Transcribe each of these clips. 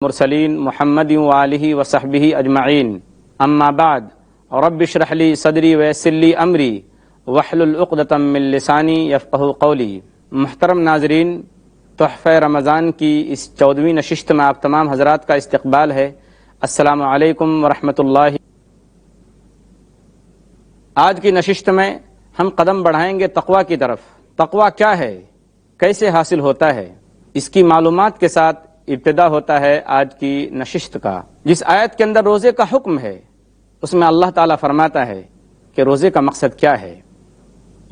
مرسلین محمد وآلہ وصحبہ اجمعین اما بعد رب اشرح لی صدری ویسر لی امری واحلل عقدۃ من لسانی یفقہوا قولی۔ محترم ناظرین، تحفہ رمضان کی اس 14ویں نشست میں آپ تمام حضرات کا استقبال ہے۔ السلام علیکم ورحمۃ اللہ۔ آج کی نشست میں ہم قدم بڑھائیں گے تقویٰ کی طرف۔ تقویٰ کیا ہے، کیسے حاصل ہوتا ہے، اس کی معلومات کے ساتھ ابتدا ہوتا ہے آج کی نشست کا۔ جس آیت کے اندر روزے کا حکم ہے اس میں اللہ تعالیٰ فرماتا ہے کہ روزے کا مقصد کیا ہے۔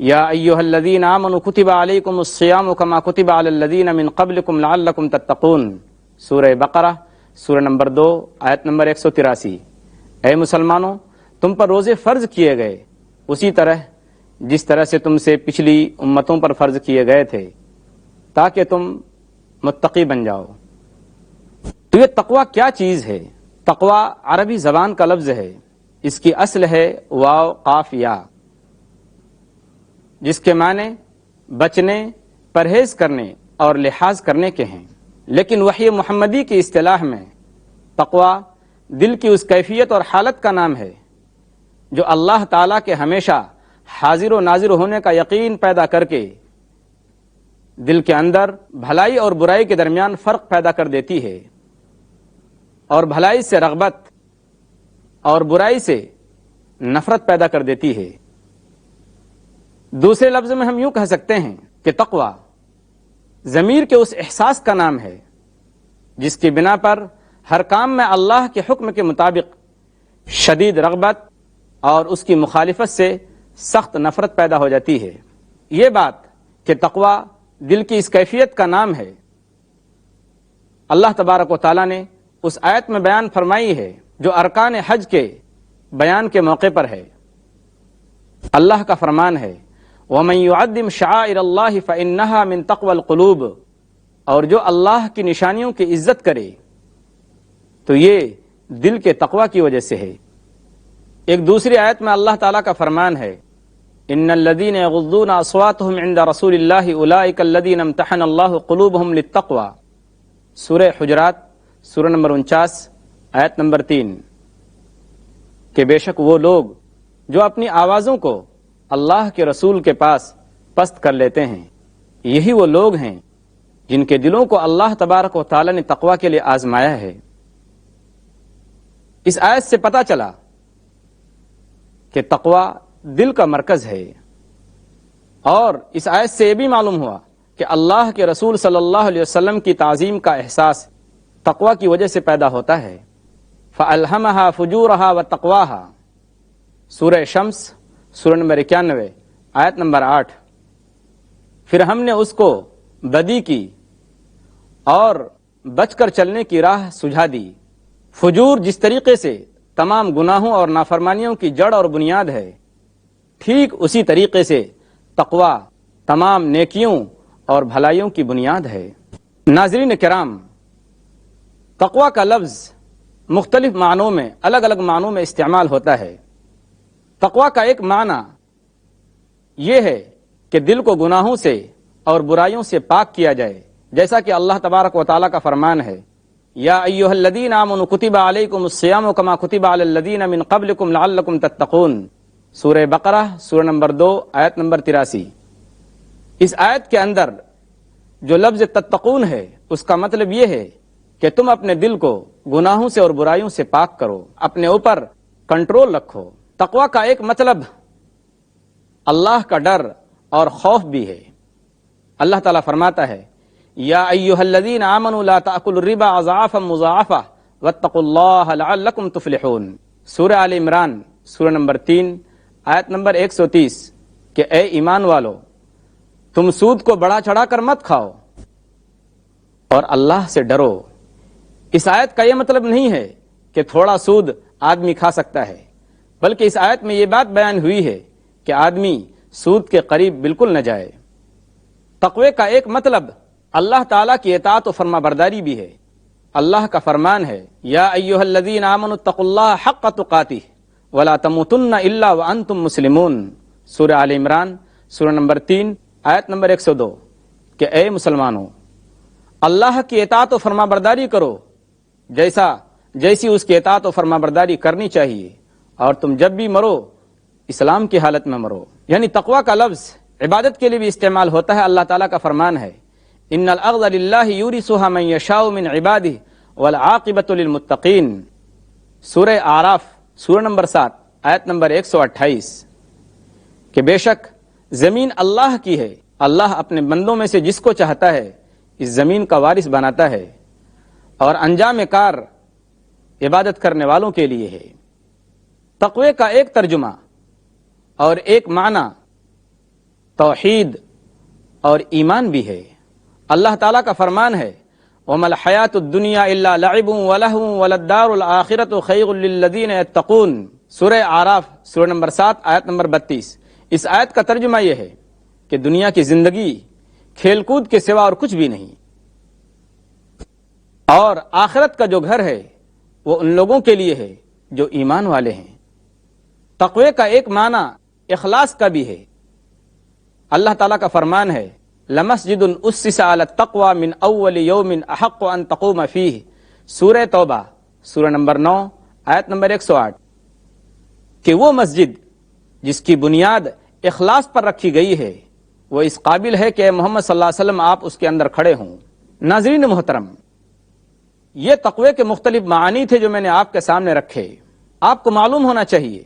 یا ایھا الذین آمنوا کتب علیکم الصیام کما کتب علی الذین من قبلکم لعلکم تتقون، سورہ بقرہ، سورہ نمبر 2، آیت نمبر 183۔ اے مسلمانوں، تم پر روزے فرض کیے گئے اسی طرح جس طرح سے تم سے پچھلی امتوں پر فرض کیے گئے تھے، تاکہ تم متقی بن جاؤ۔ تو یہ تقویٰ کیا چیز ہے؟ تقویٰ عربی زبان کا لفظ ہے، اس کی اصل ہے واو قاف یا، جس کے معنی بچنے، پرہیز کرنے اور لحاظ کرنے کے ہیں۔ لیکن وحی محمدی کی اصطلاح میں تقویٰ دل کی اس کیفیت اور حالت کا نام ہے جو اللہ تعالیٰ کے ہمیشہ حاضر و ناظر ہونے کا یقین پیدا کر کے دل کے اندر بھلائی اور برائی کے درمیان فرق پیدا کر دیتی ہے، اور بھلائی سے رغبت اور برائی سے نفرت پیدا کر دیتی ہے۔ دوسرے لفظ میں ہم یوں کہہ سکتے ہیں کہ تقویٰ ضمیر کے اس احساس کا نام ہے جس کی بنا پر ہر کام میں اللہ کے حکم کے مطابق شدید رغبت اور اس کی مخالفت سے سخت نفرت پیدا ہو جاتی ہے۔ یہ بات کہ تقویٰ دل کی اس کیفیت کا نام ہے، اللہ تبارک و تعالیٰ نے اس آیت میں بیان فرمائی ہے جو ارکان حج کے بیان کے موقع پر ہے۔ اللہ کا فرمان ہے وَمَن يُعَظِّمْ شَعَائِرَ اللَّهِ فَإِنَّهَا مِن تَقْوَى الْقُلُوبِ، اور جو اللہ کی نشانیوں کی عزت کرے تو یہ دل کے تقویٰ کی وجہ سے ہے۔ ایک دوسری آیت میں اللہ تعالیٰ کا فرمان ہے ان الذین یغضون اصواتهم عند رسول اللہ اولئک الذین امتحن اللہ قلوبهم للتقوی، سورہ حجرات، سورہ نمبر 49، آیت نمبر 3، کہ بے شک وہ لوگ جو اپنی آوازوں کو اللہ کے رسول کے پاس پست کر لیتے ہیں، یہی وہ لوگ ہیں جن کے دلوں کو اللہ تبارک و تعالی نے تقوی کے لیے آزمایا ہے۔ اس آیت سے پتہ چلا کہ تقوی دل کا مرکز ہے، اور اس آیت سے یہ بھی معلوم ہوا کہ اللہ کے رسول صلی اللہ علیہ وسلم کی تعظیم کا احساس تقویٰ کی وجہ سے پیدا ہوتا ہے۔ فَأَلْهَمَهَا فُجُورَهَا وَتَقْوَاهَا، سورہ شمس، سورہ نمبر 91، آیت نمبر 8۔ پھر ہم نے اس کو بدی کی اور بچ کر چلنے کی راہ سجھا دی۔ فجور جس طریقے سے تمام گناہوں اور نافرمانیوں کی جڑ اور بنیاد ہے، ٹھیک اسی طریقے سے تقویٰ تمام نیکیوں اور بھلائیوں کی بنیاد ہے۔ ناظرین کرام، تقویٰ کا لفظ مختلف معنوں میں، الگ الگ معنوں میں استعمال ہوتا ہے۔ تقویٰ کا ایک معنی یہ ہے کہ دل کو گناہوں سے اور برائیوں سے پاک کیا جائے، جیسا کہ اللہ تبارک و تعالیٰ کا فرمان ہے یا ایھا الذین آمنوا کتب علیکم الصیام کما کتب علی الذین من قبلکم لعلکم تتقون، سورہ بقرہ، سورہ نمبر 2، آیت نمبر 83۔ اس آیت کے اندر جو لفظ تتقون ہے اس کا مطلب یہ ہے کہ تم اپنے دل کو گناہوں سے اور برائیوں سے پاک کرو، اپنے اوپر کنٹرول رکھو۔ تقویٰ کا ایک مطلب اللہ کا ڈر اور خوف بھی ہے۔ اللہ تعالیٰ فرماتا ہے یا ایھا الذین آمنوا لا تأکلوا الربا اضعافا مضاعفہ واتقوا اللہ لعلکم تفلحون، سورہ آل عمران، سورہ نمبر 3، آیت نمبر 130، کہ اے ایمان والو، تم سود کو بڑھا چڑھا کر مت کھاؤ اور اللہ سے ڈرو۔ اس آیت کا یہ مطلب نہیں ہے کہ تھوڑا سود آدمی کھا سکتا ہے، بلکہ اس آیت میں یہ بات بیان ہوئی ہے کہ آدمی سود کے قریب بالکل نہ جائے۔ تقوی کا ایک مطلب اللہ تعالیٰ کی اطاعت و فرما برداری بھی ہے۔ اللہ کا فرمان ہے یا ایھا الذین آمنوا اتقوا اللہ حق تقاتہ ولا تموتن الا وانتم مسلمون، سورہ آل عمران، سورہ نمبر 3، آیت نمبر 102، کہ اے مسلمانوں، اللہ کی اطاعت و فرما برداری کرو جیسی اس کی اطاعت و فرما برداری کرنی چاہیے، اور تم جب بھی مرو اسلام کی حالت میں مرو۔ یعنی تقوی کا لفظ عبادت کے لیے بھی استعمال ہوتا ہے۔ اللہ تعالیٰ کا فرمان ہے ان الارض للہ یورثها من یشاء من عبادہ والعاقبۃ للمتقین، سورہ اعراف سورہ نمبر 7 آیت نمبر 128، کہ بے شک زمین اللہ کی ہے، اللہ اپنے بندوں میں سے جس کو چاہتا ہے اس زمین کا وارث بناتا ہے، اور انجام کار عبادت کرنے والوں کے لیے ہے۔ تقوی کا ایک ترجمہ اور ایک معنی توحید اور ایمان بھی ہے۔ اللہ تعالیٰ کا فرمان ہے وَمَا الْحَيَاةُ الدُّنْيَا إِلَّا لَعِبٌ وَلَهْوٌ وَلَلدَّارُ الْآخِرَةُ خَيْرٌ لِّلَّذِينَ يَتَّقُونَ، سورہ اعراف سورہ نمبر 7 آیت نمبر 32۔ اس آیت کا ترجمہ یہ ہے کہ دنیا کی زندگی کھیل کود کے سوا اور کچھ بھی نہیں، اور آخرت کا جو گھر ہے وہ ان لوگوں کے لیے ہے جو ایمان والے ہیں۔ تقوی کا ایک معنی اخلاص کا بھی ہے۔ اللہ تعالیٰ کا فرمان ہے لَمَسْجِدٌ أُسِّسَ عَلَى التَّقْوَى مِنْ أَوَّلِ يَوْمٍ أَحَقُّ أَن تَقُومَ فِيهِ، سورہ توبہ سورہ نمبر 9 آیت نمبر 108، کہ وہ مسجد جس کی بنیاد اخلاص پر رکھی گئی ہے وہ اس قابل ہے کہ محمد صلی اللہ علیہ وسلم آپ اس کے اندر کھڑے ہوں۔ ناظرین محترم، یہ تقوی کے مختلف معانی تھے جو میں نے آپ کے سامنے رکھے۔ آپ کو معلوم ہونا چاہیے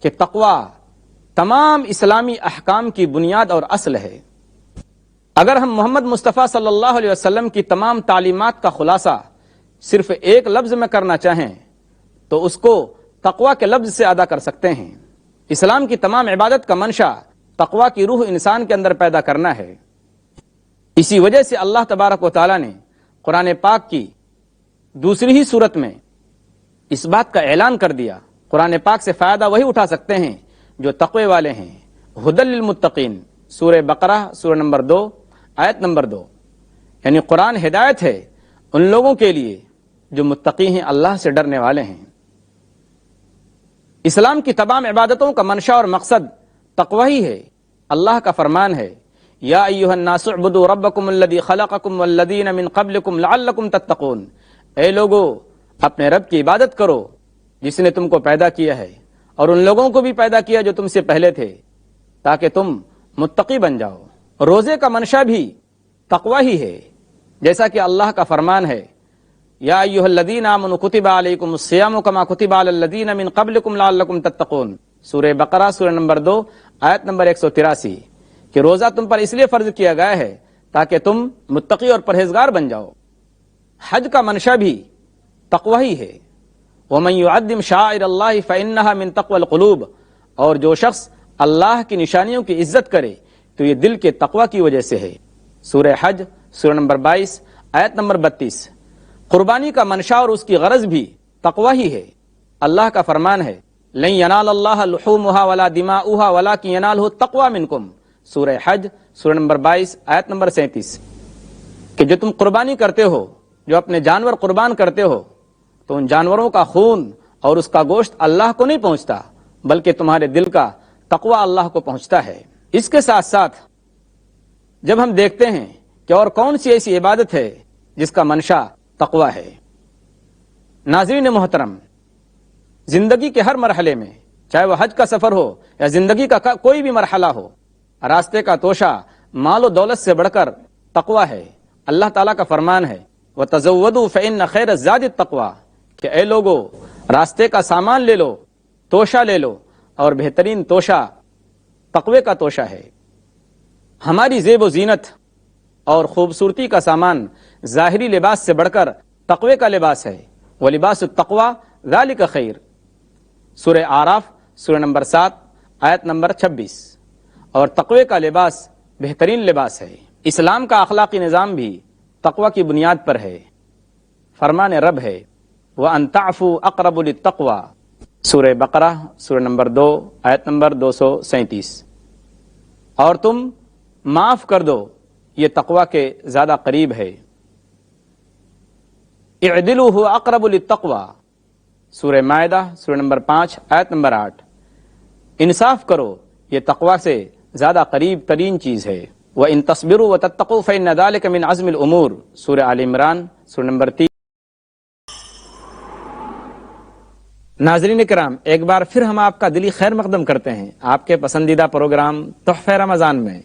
کہ تقوی تمام اسلامی احکام کی بنیاد اور اصل ہے۔ اگر ہم محمد مصطفیٰ صلی اللہ علیہ وسلم کی تمام تعلیمات کا خلاصہ صرف ایک لفظ میں کرنا چاہیں تو اس کو تقوی کے لفظ سے ادا کر سکتے ہیں۔ اسلام کی تمام عبادت کا منشا تقوی کی روح انسان کے اندر پیدا کرنا ہے۔ اسی وجہ سے اللہ تبارک و تعالی نے قرآن پاک کی دوسری ہی صورت میں اس بات کا اعلان کر دیا۔ قرآن پاک سے فائدہ وہی اٹھا سکتے ہیں جو تقوی والے ہیں۔ ہدی للمتقین، سورہ بقرہ سورہ نمبر 2 آیت نمبر 2، یعنی قرآن ہدایت ہے ان لوگوں کے لیے جو متقی ہیں، اللہ سے ڈرنے والے ہیں۔ اسلام کی تمام عبادتوں کا منشا اور مقصد تقوی ہی ہے۔ اللہ کا فرمان ہے یا ایھا الناس اعبدوا ربکم الذی خلقکم والذین من قبلکم لعلکم تتقون، اے لوگو اپنے رب کی عبادت کرو جس نے تم کو پیدا کیا ہے اور ان لوگوں کو بھی پیدا کیا جو تم سے پہلے تھے تاکہ تم متقی بن جاؤ۔ روزے کا منشا بھی تقوی ہی ہے، جیسا کہ اللہ کا فرمان ہے یا ایھا الذین آمنوا کتب علیکم الصیام کما کتب علی الذین من قبلکم لعلکم تتقون، سورہ بقرہ سورہ نمبر 2 آیت نمبر 183، کہ روزہ تم پر اس لیے فرض کیا گیا ہے تاکہ تم متقی اور پرہیزگار بن جاؤ۔ حج کا منشا بھی تقوی ہی ہے۔ وَمَن يُعَظِّمْ شَعَائِرَ اللَّهِ فَإِنَّهَا مِن تَقْوَى الْقُلُوبِ، اور جو شخص اللہ کی نشانیوں کی عزت کرے تو یہ دل کے تقوی کی وجہ سے ہے۔ سورہ حج سورہ نمبر 22 آیت نمبر 32۔ قربانی کا منشا اور اس کی غرض بھی تقوی ہی ہے۔ اللہ کا فرمان ہے لن ینال اللہ لحومها ولا دماؤها ولکن ینالہ التقوی منکم، سورہ حج سورہ نمبر 22 آیت نمبر 37، کہ جو تم قربانی کرتے ہو، جو اپنے جانور قربان کرتے ہو، تو ان جانوروں کا خون اور اس کا گوشت اللہ کو نہیں پہنچتا بلکہ تمہارے دل کا تقوی اللہ کو پہنچتا ہے۔ اس کے ساتھ ساتھ جب ہم دیکھتے ہیں کہ اور کون سی ایسی عبادت ہے جس کا منشا تقوی ہے، ناظرین محترم، زندگی کے ہر مرحلے میں، چاہے وہ حج کا سفر ہو یا زندگی کا کوئی بھی مرحلہ ہو، راستے کا توشہ مال و دولت سے بڑھ کر تقوی ہے۔ اللہ تعالیٰ کا فرمان ہے وَتَزَوَّدُوا فَإِنَّ خَيْرَ الزَّادِ التَّقْوَى، کہ اے لوگو راستے کا سامان لے لو، توشہ لے لو، اور بہترین توشہ تقوی کا توشہ ہے۔ ہماری زیب و زینت اور خوبصورتی کا سامان ظاہری لباس سے بڑھ کر تقوی کا لباس ہے۔ وَلِبَاسُ التَّقْوَى ذَلِكَ خَيْرٌ، سورہ اعراف سورہ نمبر 7 آیت نمبر 26۔ اور تقوی کا لباس بہترین لباس ہے۔ اسلام کا اخلاقی نظام بھی تقوی کی بنیاد پر ہے۔ فرمان رب ہے وَأَن تَعْفُوا أَقْرَبُ لِلتَّقْوَى، سورہ بقرہ سورہ نمبر 2 آیت نمبر 237، اور تم معاف کر دو یہ تقوی کے زیادہ قریب ہے۔ اعدلوا هو اقرب للتقوى، سورہ مائدہ سورہ نمبر 5 آیت نمبر 8، انصاف کرو یہ تقوی سے زیادہ قریب ترین چیز ہے۔ وَإِن تَصْبِرُوا وَتَتَّقُوا فَإِنَّ ذَلِكَ مِنْ عَزْمِ الْأُمُورِ، سورہ آل عمران سورہ نمبر 3 ناظرین کرام، ایک بار پھر ہم آپ کا دلی خیر مقدم کرتے ہیں آپ کے پسندیدہ پروگرام تحفہ رمضان میں۔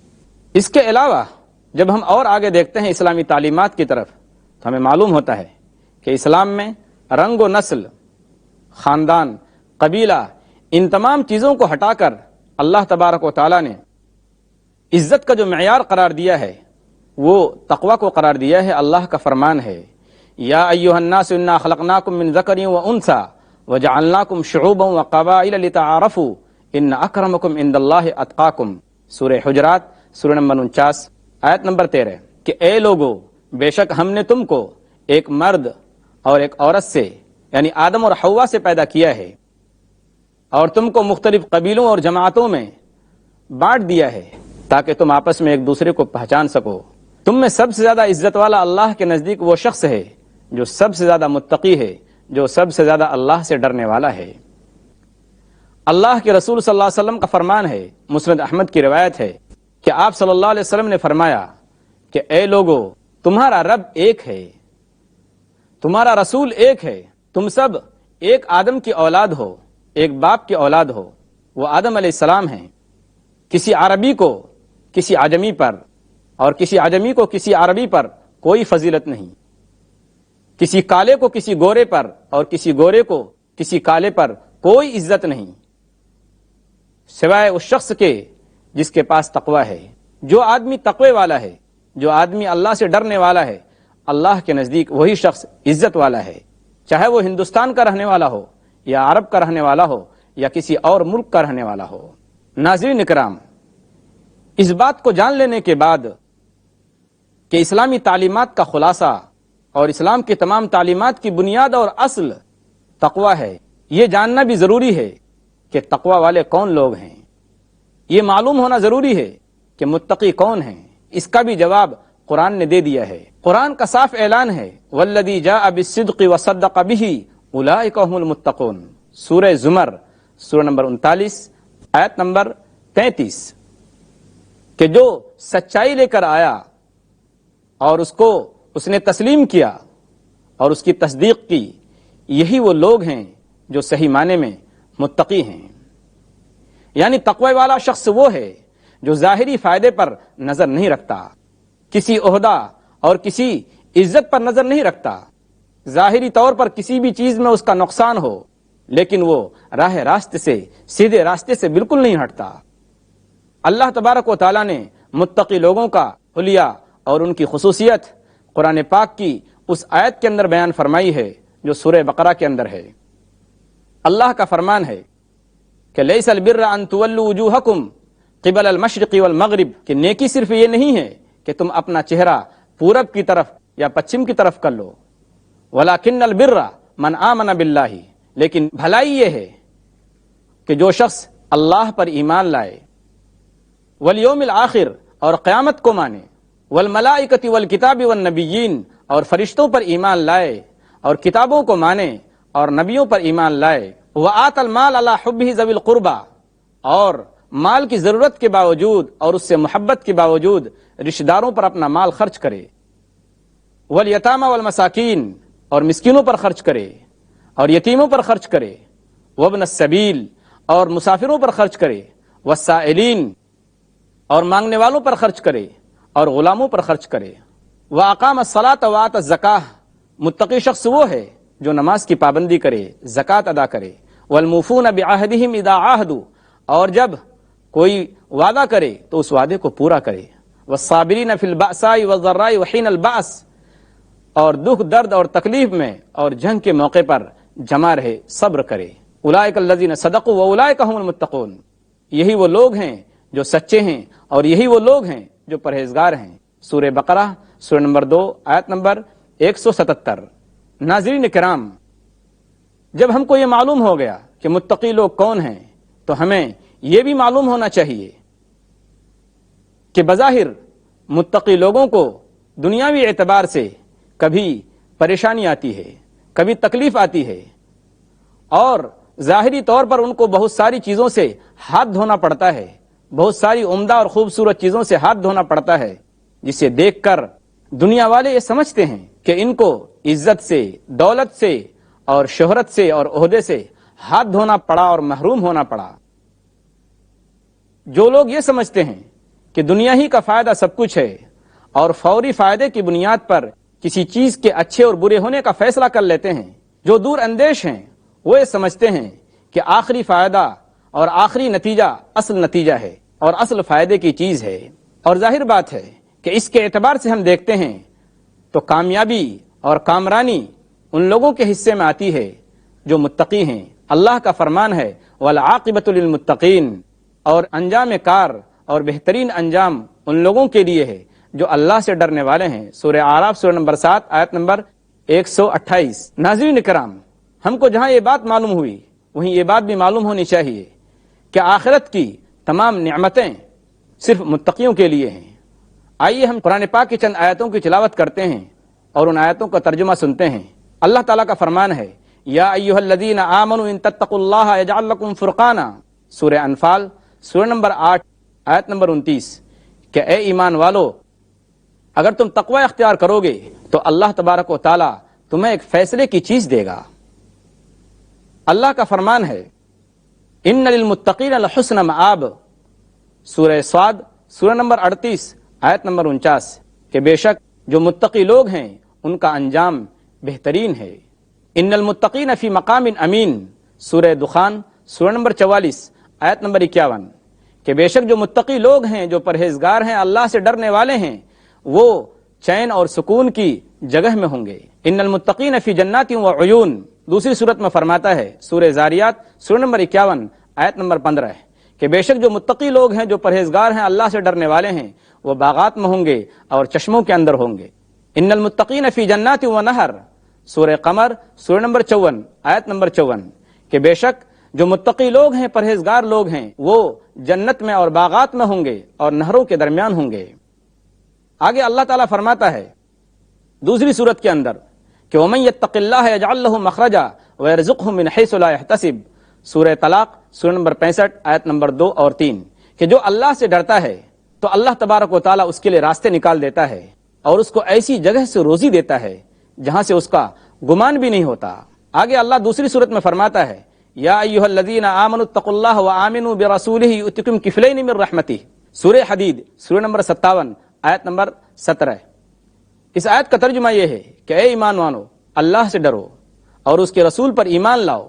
اس کے علاوہ جب ہم اور آگے دیکھتے ہیں اسلامی تعلیمات کی طرف تو ہمیں معلوم ہوتا ہے کہ اسلام میں رنگ و نسل، خاندان، قبیلہ، ان تمام چیزوں کو ہٹا کر اللہ تبارک و تعالی نے عزت کا جو معیار قرار دیا ہے وہ تقوی کو قرار دیا ہے۔ اللہ کا فرمان ہے، یا ایھا الناس انا خلقناکم من ذکر و انثی وجعلناکم شعوبا وقبائل لتعارفوا ان اکرمکم عند اللہ اتقاکم، سورہ حجرات سورہ نمبر 49 آیت نمبر 13، کہ اے لوگو، بے شک ہم نے تم کو ایک مرد اور ایک عورت سے یعنی آدم اور حوا سے پیدا کیا ہے اور تم کو مختلف قبیلوں اور جماعتوں میں بانٹ دیا ہے تاکہ تم آپس میں ایک دوسرے کو پہچان سکو۔ تم میں سب سے زیادہ عزت والا اللہ کے نزدیک وہ شخص ہے جو سب سے زیادہ متقی ہے، جو سب سے زیادہ اللہ سے ڈرنے والا ہے۔ اللہ کے رسول صلی اللہ علیہ وسلم کا فرمان ہے، مسند احمد کی روایت ہے کہ آپ صلی اللہ علیہ وسلم نے فرمایا کہ اے لوگو، تمہارا رب ایک ہے، تمہارا رسول ایک ہے، تم سب ایک آدم کی اولاد ہو، ایک باپ کی اولاد ہو، وہ آدم علیہ السلام ہیں۔ کسی عربی کو کسی عجمی پر اور کسی عجمی کو کسی عربی پر کوئی فضیلت نہیں، کسی کالے کو کسی گورے پر اور کسی گورے کو کسی کالے پر کوئی عزت نہیں سوائے اس شخص کے جس کے پاس تقوی ہے۔ جو آدمی تقوی والا ہے، جو آدمی اللہ سے ڈرنے والا ہے، اللہ کے نزدیک وہی شخص عزت والا ہے، چاہے وہ ہندوستان کا رہنے والا ہو یا عرب کا رہنے والا ہو یا کسی اور ملک کا رہنے والا ہو۔ ناظرین اکرام، اس بات کو جان لینے کے بعد کہ اسلامی تعلیمات کا خلاصہ اور اسلام کی تمام تعلیمات کی بنیاد اور اصل تقوی ہے، یہ جاننا بھی ضروری ہے کہ تقوی والے کون لوگ ہیں۔ یہ معلوم ہونا ضروری ہے کہ متقی کون ہیں۔ اس کا بھی جواب قرآن نے دے دیا ہے۔ قرآن کا صاف اعلان ہے، والذی جاء بالصدق وصدق بہ اولئک هم المتقون، سورہ زمر سورہ نمبر 39 آیت نمبر 33، کہ جو سچائی لے کر آیا اور اس نے تسلیم کیا اور اس کی تصدیق کی، یہی وہ لوگ ہیں جو صحیح معنی میں متقی ہیں۔ یعنی تقوی والا شخص وہ ہے جو ظاہری فائدے پر نظر نہیں رکھتا، کسی عہدہ اور کسی عزت پر نظر نہیں رکھتا، ظاہری طور پر کسی بھی چیز میں اس کا نقصان ہو لیکن وہ راہ راست سے، سیدھے راستے سے بالکل نہیں ہٹتا۔ اللہ تبارک و تعالیٰ نے متقی لوگوں کا حلیہ اور ان کی خصوصیت قرآن پاک کی اس آیت کے اندر بیان فرمائی ہے جو سورہ بقرہ کے اندر ہے۔ اللہ کا فرمان ہے کہ لیس البر ان تولوا وجوہکم قبل المشرق والمغرب، کہ نیکی صرف یہ نہیں ہے کہ تم اپنا چہرہ پورب کی طرف یا پچھم کی طرف کر لو، ولکن البر من آمن باللہ، لیکن بھلائی یہ ہے کہ جو شخص اللہ پر ایمان لائے، والیوم الآخر، اور قیامت کو مانے، والملائکۃ والکتاب والنبیین، اور فرشتوں پر ایمان لائے اور کتابوں کو مانے اور نبیوں پر ایمان لائے، وآت المال علی حبہ ذوی القربى، اور مال کی ضرورت کے باوجود اور اس سے محبت کے باوجود رشتہ داروں پر اپنا مال خرچ کرے، والیتامى والمساکین، اور مسکینوں پر خرچ کرے اور یتیموں پر خرچ کرے، وابن السبیل، اور مسافروں پر خرچ کرے، والسائلین، اور مانگنے والوں پر خرچ کرے اور غلاموں پر خرچ کرے، وَأَقَامَ الصَّلَاةَ وَآتَ الزَّكَاةَ، متقی شخص وہ ہے جو نماز کی پابندی کرے، زکوٰۃ ادا کرے، وَالْمُوفُونَ بِعَهْدِهِمْ إِذَا عَاهَدُوا، اور جب کوئی وعدہ کرے تو اس وعدے کو پورا کرے، وَالصَّابِرِينَ فِي الْبَأْسَاءِ وَالضَّرَّاءِ وَحِينَ الْبَأْسِ، اور دکھ درد اور تکلیف میں اور جنگ کے موقع پر جمع رہے، صبر کرے، اولئک الذین صدقوا واولئک هم المتقون، یہی وہ لوگ ہیں جو سچے ہیں اور یہی وہ لوگ ہیں جو پرہیزگار ہیں، سورہ بقرہ سورہ نمبر 2 آیت نمبر 177۔ ناظرین کرام، جب ہم کو یہ معلوم ہو گیا کہ متقی لوگ کون ہیں تو ہمیں یہ بھی معلوم ہونا چاہیے کہ بظاہر متقی لوگوں کو دنیاوی اعتبار سے کبھی پریشانی آتی ہے، کبھی تکلیف آتی ہے، اور ظاہری طور پر ان کو بہت ساری چیزوں سے ہاتھ دھونا پڑتا ہے، بہت ساری عمدہ اور خوبصورت چیزوں سے ہاتھ دھونا پڑتا ہے، جسے دیکھ کر دنیا والے یہ سمجھتے ہیں کہ ان کو عزت سے، دولت سے اور شہرت سے اور عہدے سے ہاتھ دھونا پڑا اور محروم ہونا پڑا۔ جو لوگ یہ سمجھتے ہیں کہ دنیا ہی کا فائدہ سب کچھ ہے اور فوری فائدے کی بنیاد پر کسی چیز کے اچھے اور برے ہونے کا فیصلہ کر لیتے ہیں، جو دور اندیش ہیں وہ یہ سمجھتے ہیں کہ آخری فائدہ اور آخری نتیجہ اصل نتیجہ ہے اور اصل فائدے کی چیز ہے۔ اور ظاہر بات ہے کہ اس کے اعتبار سے ہم دیکھتے ہیں تو کامیابی اور کامرانی ان لوگوں کے حصے میں آتی ہے جو متقی ہیں۔ اللہ کا فرمان ہے وَالْعَاقِبَةُ لِلْمُتَّقِينَ، اور انجام کار اور بہترین انجام ان لوگوں کے لیے ہے جو اللہ سے ڈرنے والے ہیں۔ سورہ اعراف سورہ نمبر 7 آیت نمبر 128۔ ناظرین کرام، ہم کو جہاں یہ بات معلوم ہوئی وہیں یہ بات بھی معلوم ہونی چاہیے کہ آخرت کی تمام نعمتیں صرف متقیوں کے لیے ہیں۔ آئیے ہم قرآن پاک کی چند آیتوں کی تلاوت کرتے ہیں اور ان آیتوں کا ترجمہ سنتے ہیں۔ اللہ تعالیٰ کا فرمان ہے یا ایھا الذین آمنوا ان تتقوا اللہ یجعل لکم فرقانا، سورہ انفال سورہ نمبر 8 آیت نمبر 29، کہ اے ایمان والو، اگر تم تقوی اختیار کرو گے تو اللہ تبارک و تعالیٰ تمہیں ایک فیصلے کی چیز دے گا۔ اللہ کا فرمان ہے ان للمتقین لحسن مآب، سورہ صاد سورہ نمبر 38 آیت نمبر 49، کہ بے شک جو متقی لوگ ہیں ان کا انجام بہترین ہے۔ ان المتقین فی مقام امین، سورہ دخان سورہ نمبر 44 آیت نمبر 51، کہ بے شک جو متقی لوگ ہیں، جو پرہیزگار ہیں، اللہ سے ڈرنے والے ہیں، وہ چین اور سکون کی جگہ میں ہوں گے۔ ان المتقین فی جنات وعیون، دوسری صورت میں فرماتا ہے سورہ زاریات سورہ نمبر 51 آیت نمبر 15، کہ بے شک جو متقی لوگ ہیں، جو پرہیزگار ہیں، اللہ سے ڈرنے والے ہیں، وہ باغات میں ہوں گے اور چشموں کے اندر ہوں گے۔ ان المتقین فی جنات ونہر، سورہ قمر سورہ نمبر 54 آیت نمبر 54، کہ بے شک جو متقی لوگ ہیں، پرہیزگار لوگ ہیں، وہ جنت میں اور باغات میں ہوں گے اور نہروں کے درمیان ہوں گے۔ آگے اللہ تعالیٰ فرماتا ہے دوسری صورت کے اندر کہ وَمَن يَتَّقِ اللَّهَ يَجْعَل لَّهُ مَخْرَجًا وَيَرْزُقْهُ مِنْ حَيْثُ لَا يَحْتَسِبُ، سورہ طلاق سورہ نمبر 65 آیت نمبر 2 اور 3، کہ جو اللہ سے ڈرتا ہے تو اللہ تبارک و تعالیٰ اس کے لیے راستے نکال دیتا ہے اور اس کو ایسی جگہ سے روزی دیتا ہے جہاں سے اس کا گمان بھی نہیں ہوتا۔ آگے اللہ دوسری صورت میں فرماتا ہے یا ایھا الذین آمنوا اتقوا اللہ وآمنوا برسولہ یؤتکم کفلین من رحمتہ، سورہ حدید سورہ نمبر 57 آیت نمبر 17۔ اس آیت کا ترجمہ یہ ہے کہ اے ایمان وانو، اللہ سے ڈرو اور اس کے رسول پر ایمان لاؤ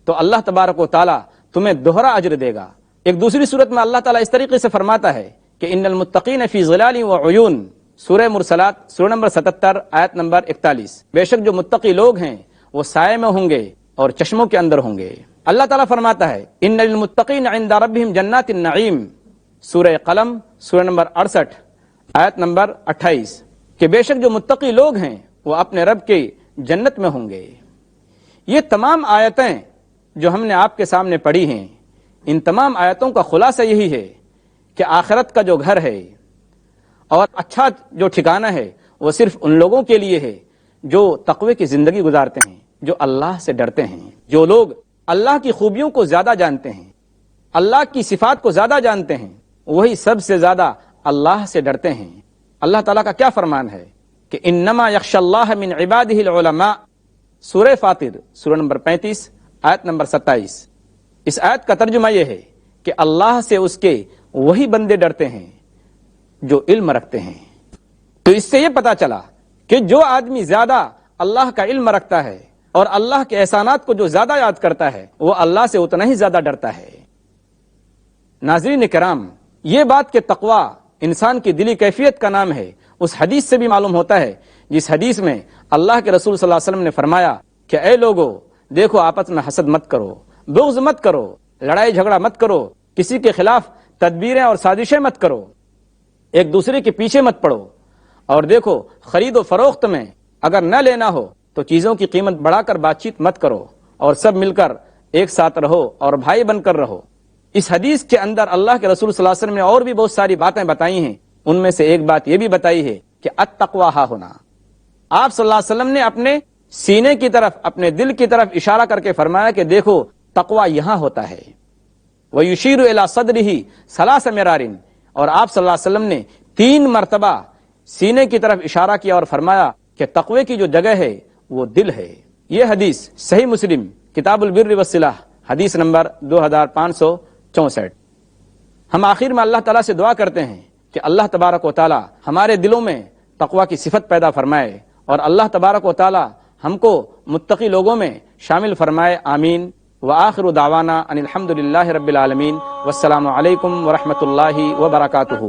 تو اللہ تبارک و تعالیٰ تمہیں دوہرا اجر دے گا۔ ایک دوسری صورت میں اللہ تعالیٰ اس طریقے سے فرماتا ہے کہ ان المتقین فی ظلال وعیون، سورہ مرسلات سورہ نمبر 77 آیت نمبر 41، بے شک جو متقی لوگ ہیں وہ سائے میں ہوں گے اور چشموں کے اندر ہوں گے۔ اللہ تعالیٰ فرماتا ہے ان للمتقین عند ربہم جنات النعیم، سورہ قلم سورہ نمبر 68 آیت نمبر 28، کہ بے شک جو متقی لوگ ہیں وہ اپنے رب کے جنت میں ہوں گے۔ یہ تمام آیتیں جو ہم نے آپ کے سامنے پڑھی ہیں، ان تمام آیتوں کا خلاصہ یہی ہے کہ آخرت کا جو گھر ہے اور اچھا جو ٹھکانہ ہے وہ صرف ان لوگوں کے لیے ہے جو تقوی کی زندگی گزارتے ہیں، جو اللہ سے ڈرتے ہیں۔ جو لوگ اللہ کی خوبیوں کو زیادہ جانتے ہیں، اللہ کی صفات کو زیادہ جانتے ہیں، وہی سب سے زیادہ اللہ سے ڈرتے ہیں۔ اللہ تعالیٰ کا کیا فرمان ہے کہ انما یخشی اللہ من عبادہ العلماء، سورہ فاطر سورہ نمبر 35 آیت نمبر 27۔ اس آیت کا ترجمہ یہ ہے کہ اللہ سے اس کے وہی بندے ڈرتے ہیں جو علم رکھتے ہیں۔ تو اس سے یہ پتا چلا کہ جو آدمی زیادہ اللہ کا علم رکھتا ہے اور اللہ کے احسانات کو جو زیادہ یاد کرتا ہے وہ اللہ سے اتنا ہی زیادہ ڈرتا ہے۔ ناظرین کرام، یہ بات کہ تقوی انسان کی دلی کیفیت کا نام ہے، اس حدیث سے بھی معلوم ہوتا ہے جس حدیث میں اللہ کے رسول صلی اللہ علیہ وسلم نے فرمایا کہ اے لوگو، دیکھو آپس میں حسد مت کرو، بغض مت کرو، لڑائی جھگڑا مت کرو، کسی کے خلاف تدبیریں اور سازشیں مت کرو، ایک دوسرے کے پیچھے مت پڑو، اور دیکھو خرید و فروخت میں اگر نہ لینا ہو تو چیزوں کی قیمت بڑھا کر بات چیت مت کرو، اور سب مل کر ایک ساتھ رہو اور بھائی بن کر رہو۔ اس حدیث کے اندر اللہ کے رسول صلی اللہ علیہ وسلم نے اور بھی بہت ساری باتیں بتائی ہیں، ان میں سے ایک بات یہ بھی بتائی ہے کہ التقوی ہا ہونا۔ آپ صلی اللہ علیہ وسلم نے اپنے سینے کی طرف، اپنے دل کی طرف اشارہ کر کے فرمایا کہ دیکھو تقوی یہاں ہوتا ہے۔ وَيُشِيرُ إِلَى صَدْرِهِ 3 مرار، اور آپ صلی اللہ علیہ وسلم نے 3 مرتبہ سینے کی طرف اشارہ کیا اور فرمایا کہ تقوی کی جو جگہ ہے وہ دل ہے۔ یہ حدیث صحیح مسلم کتاب البر والصلہ حدیث نمبر 2564۔ ہم آخر میں اللہ تعالیٰ سے دعا کرتے ہیں کہ اللہ تبارک و تعالیٰ ہمارے دلوں میں تقوی کی صفت پیدا فرمائے اور اللہ تبارک و تعالیٰ ہم کو متقی لوگوں میں شامل فرمائے، آمین۔ وآخر دعوانا ان الحمد للہ رب العالمین، والسلام علیکم ورحمۃ اللہ وبرکاتہ۔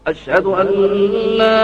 أشهد أن لا